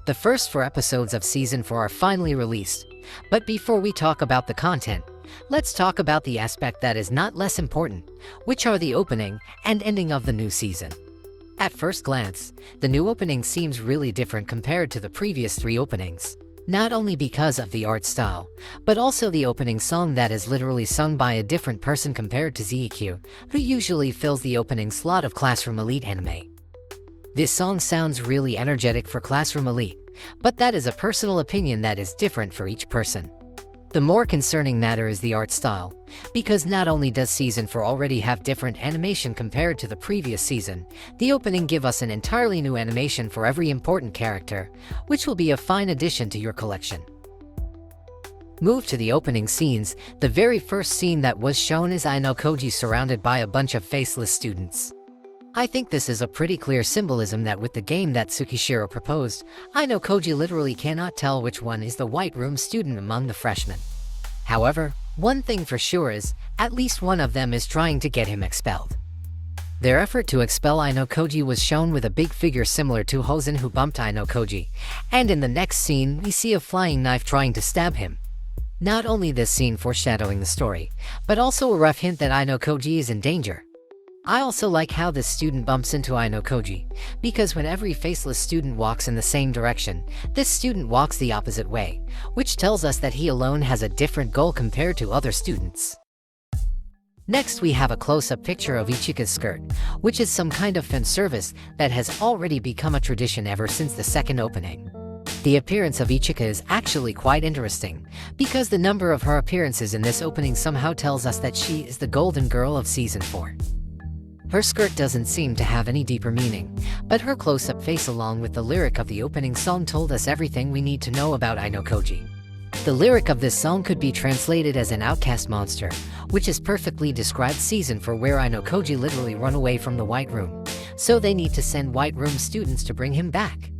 The first 4 episodes of Season 4 are finally released, but before we talk about the content, let's talk about the aspect that is not less important, which are the opening and ending of the new season. At first glance, the new opening seems really different compared to the previous 3 openings. Not only because of the art style, but also the opening song that is literally sung by a different person compared to ZEQ, who usually fills the opening slot of Classroom Elite anime. This song sounds really energetic for Classroom Elite, but that is a personal opinion that is different for each person. The more concerning matter is the art style, because not only does Season 4 already have different animation compared to the previous season, the opening give us an entirely new animation for every important character, which will be a fine addition to your collection. Move to the opening scenes. The very first scene that was shown is Ayanokoji surrounded by a bunch of faceless students. I think this is a pretty clear symbolism that with the game that Tsukishiro proposed, Ayanokoji literally cannot tell which one is the White Room student among the freshmen. However, one thing for sure is, at least one of them is trying to get him expelled. Their effort to expel Ayanokoji was shown with a big figure similar to Hosen who bumped Ayanokoji, and in the next scene we see a flying knife trying to stab him. Not only this scene foreshadowing the story, but also a rough hint that Ayanokoji is in danger. I also like how this student bumps into Ayanokoji, because when every faceless student walks in the same direction, this student walks the opposite way, which tells us that he alone has a different goal compared to other students. Next we have a close-up picture of Ichika's skirt, which is some kind of fan service that has already become a tradition ever since the second opening. The appearance of Ichika is actually quite interesting, because the number of her appearances in this opening somehow tells us that she is the golden girl of Season 4. Her skirt doesn't seem to have any deeper meaning, but her close-up face along with the lyric of the opening song told us everything we need to know about Ayanokoji. The lyric of this song could be translated as an outcast monster, which is perfectly described Season 4 where Ayanokoji literally run away from the White Room, so they need to send White Room students to bring him back.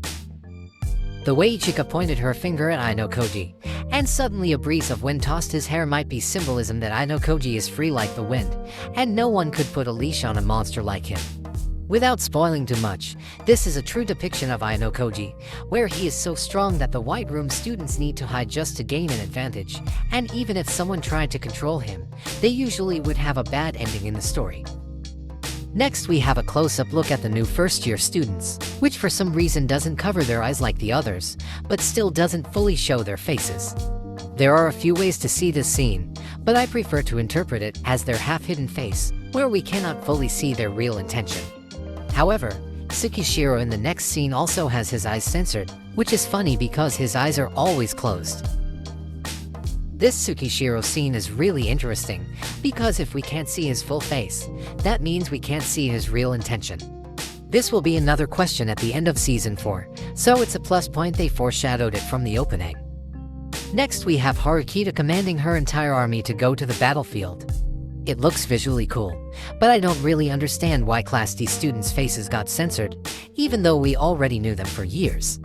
The way Ichika pointed her finger at Ayanokoji, and suddenly a breeze of wind tossed his hair might be symbolism that Ayanokoji is free like the wind, and no one could put a leash on a monster like him. Without spoiling too much, this is a true depiction of Ayanokoji, where he is so strong that the White Room students need to hide just to gain an advantage, and even if someone tried to control him, they usually would have a bad ending in the story. Next we have a close-up look at the new first-year students, which for some reason doesn't cover their eyes like the others, but still doesn't fully show their faces. There are a few ways to see this scene, but I prefer to interpret it as their half-hidden face, where we cannot fully see their real intention. However, Tsukishiro in the next scene also has his eyes censored, which is funny because his eyes are always closed. This Tsukishiro scene is really interesting, because if we can't see his full face, that means we can't see his real intention. This will be another question at the end of Season 4, so it's a plus point they foreshadowed it from the opening. Next we have Harukita commanding her entire army to go to the battlefield. It looks visually cool, but I don't really understand why Class D students' faces got censored, even though we already knew them for years.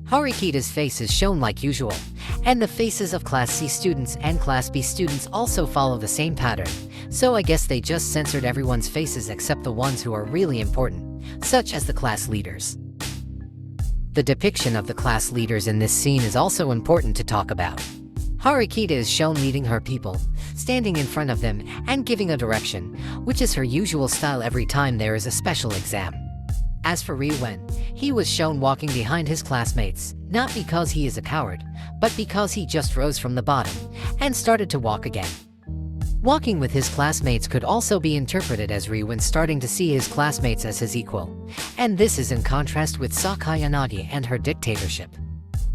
Harukita's face is shown like usual, and the faces of Class C students and Class B students also follow the same pattern, so I guess they just censored everyone's faces except the ones who are really important, such as the class leaders. The depiction of the class leaders in this scene is also important to talk about. Harukita is shown leading her people, standing in front of them and giving a direction, which is her usual style every time there is a special exam. As for Ryuen, he was shown walking behind his classmates, not because he is a coward, but because he just rose from the bottom and started to walk again. Walking with his classmates could also be interpreted as Ryuen starting to see his classmates as his equal, and this is in contrast with Sakayanagi and her dictatorship.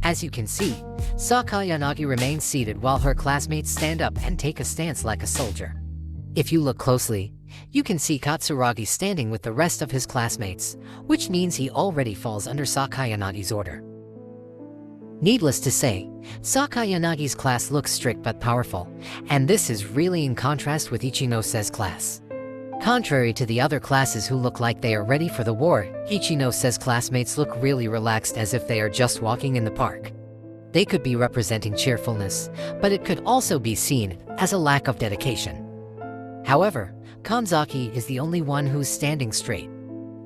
As you can see, Sakayanagi remains seated while her classmates stand up and take a stance like a soldier. If you look closely, you can see Katsuragi standing with the rest of his classmates, which means he already falls under Sakayanagi's order. Needless to say, Sakayanagi's class looks strict but powerful, and this is really in contrast with Ichinose's class. Contrary to the other classes who look like they are ready for the war, Ichinose's classmates look really relaxed as if they are just walking in the park. They could be representing cheerfulness, but it could also be seen as a lack of dedication. However, Kanzaki is the only one who's standing straight.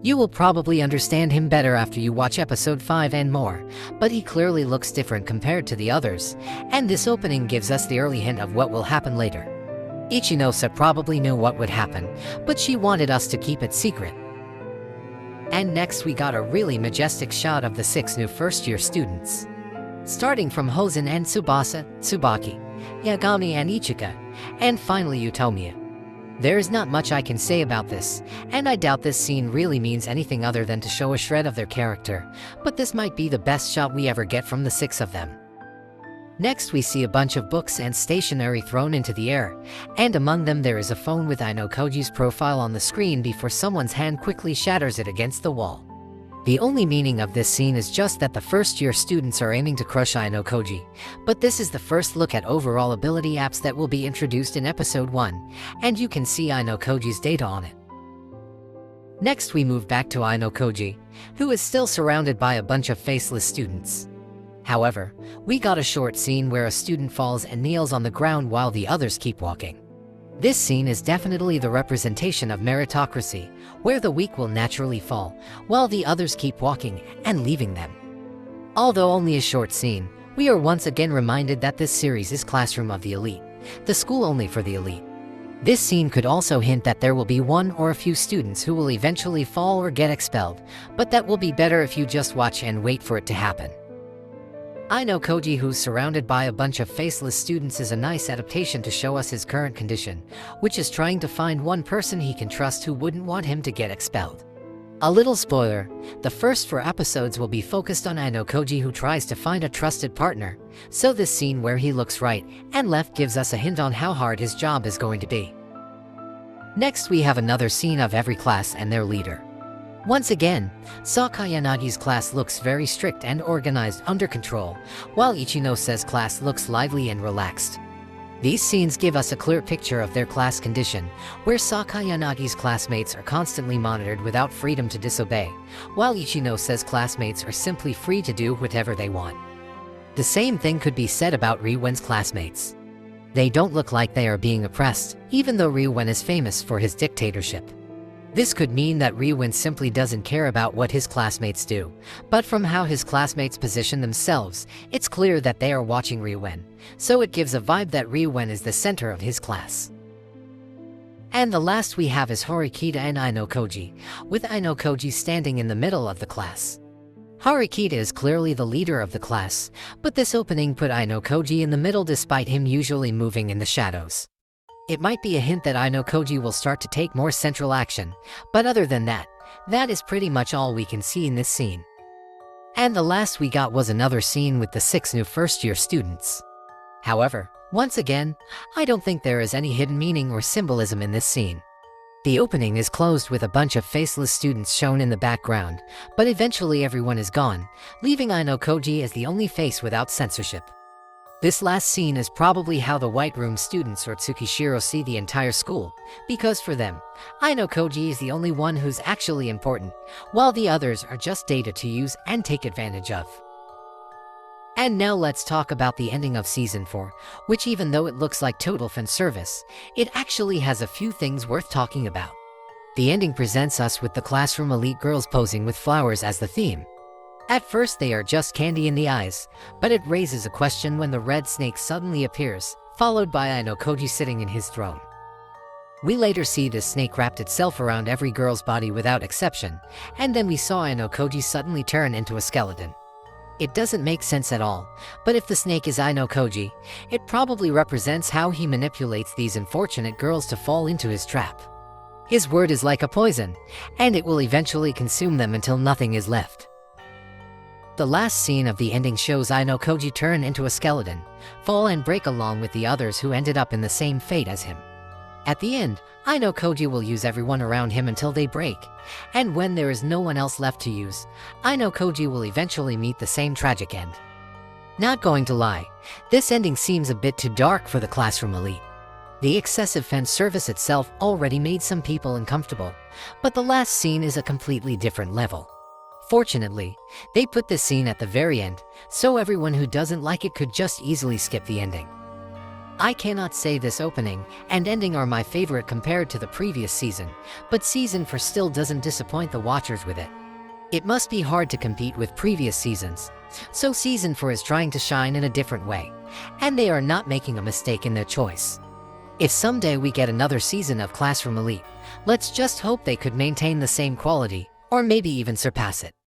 You will probably understand him better after you watch episode 5 and more, but he clearly looks different compared to the others, and this opening gives us the early hint of what will happen later. Ichinose probably knew what would happen, but she wanted us to keep it secret. And next we got a really majestic shot of the 6 new first-year students. Starting from Hosen and Tsubasa, Tsubaki, Yagami and Ichika, and finally Utomiya. There is not much I can say about this, and I doubt this scene really means anything other than to show a shred of their character, but this might be the best shot we ever get from the 6 of them. Next we see a bunch of books and stationery thrown into the air, and among them there is a phone with Ayanokoji's profile on the screen before someone's hand quickly shatters it against the wall. The only meaning of this scene is just that the first-year students are aiming to crush Ayanokoji, but this is the first look at overall ability apps that will be introduced in episode 1, and you can see Ayanokoji's data on it. Next we move back to Ayanokoji, who is still surrounded by a bunch of faceless students. However, we got a short scene where a student falls and kneels on the ground while the others keep walking. This scene is definitely the representation of meritocracy, where the weak will naturally fall, while the others keep walking and leaving them. Although only a short scene, we are once again reminded that this series is Classroom of the Elite, the school only for the elite. This scene could also hint that there will be one or a few students who will eventually fall or get expelled, but that will be better if you just watch and wait for it to happen. Ayanokoji, who's surrounded by a bunch of faceless students, is a nice adaptation to show us his current condition, which is trying to find one person he can trust who wouldn't want him to get expelled. A little spoiler, the first 4 episodes will be focused on Ayanokoji, who tries to find a trusted partner, so this scene where he looks right and left gives us a hint on how hard his job is going to be. Next we have another scene of every class and their leader. Once again, Sakayanagi's class looks very strict and organized, under control, while Ichinose's class looks lively and relaxed. These scenes give us a clear picture of their class condition, where Sakayanagi's classmates are constantly monitored without freedom to disobey, while Ichinose's classmates are simply free to do whatever they want. The same thing could be said about Ryuen's classmates. They don't look like they are being oppressed, even though Ryuen is famous for his dictatorship. This could mean that Ryuen simply doesn't care about what his classmates do, but from how his classmates position themselves, it's clear that they are watching Ryuen, so it gives a vibe that Ryuen is the center of his class. And the last we have is Horikita and Ayanokoji, with Ayanokoji standing in the middle of the class. Horikita is clearly the leader of the class, but this opening put Ayanokoji in the middle despite him usually moving in the shadows. It might be a hint that Ayanokoji will start to take more central action, but other than that, that is pretty much all we can see in this scene. And the last we got was another scene with the 6 new first-year students. However, once again, I don't think there is any hidden meaning or symbolism in this scene. The opening is closed with a bunch of faceless students shown in the background, but eventually everyone is gone, leaving Ayanokoji as the only face without censorship. This last scene is probably how the White Room students or Tsukishiro see the entire school, because for them, Ayanokoji is the only one who's actually important, while the others are just data to use and take advantage of. And now let's talk about the ending of Season 4, which even though it looks like total fan service, it actually has a few things worth talking about. The ending presents us with the classroom elite girls posing with flowers as the theme. At first they are just candy in the eyes, but it raises a question when the red snake suddenly appears, followed by Ayanokoji sitting in his throne. We later see this snake wrapped itself around every girl's body without exception, and then we saw Ayanokoji suddenly turn into a skeleton. It doesn't make sense at all, but if the snake is Ayanokoji, it probably represents how he manipulates these unfortunate girls to fall into his trap. His word is like a poison, and it will eventually consume them until nothing is left. The last scene of the ending shows Ayanokoji turn into a skeleton, fall and break along with the others who ended up in the same fate as him. At the end, Ayanokoji will use everyone around him until they break, and when there is no one else left to use, Ayanokoji will eventually meet the same tragic end. Not going to lie, this ending seems a bit too dark for the classroom elite. The excessive fan service itself already made some people uncomfortable, but the last scene is a completely different level. Fortunately, they put this scene at the very end, so everyone who doesn't like it could just easily skip the ending. I cannot say this opening and ending are my favorite compared to the previous season, but Season 4 still doesn't disappoint the watchers with it. It must be hard to compete with previous seasons, so Season 4 is trying to shine in a different way, and they are not making a mistake in their choice. If someday we get another season of Classroom Elite, let's just hope they could maintain the same quality, or maybe even surpass it.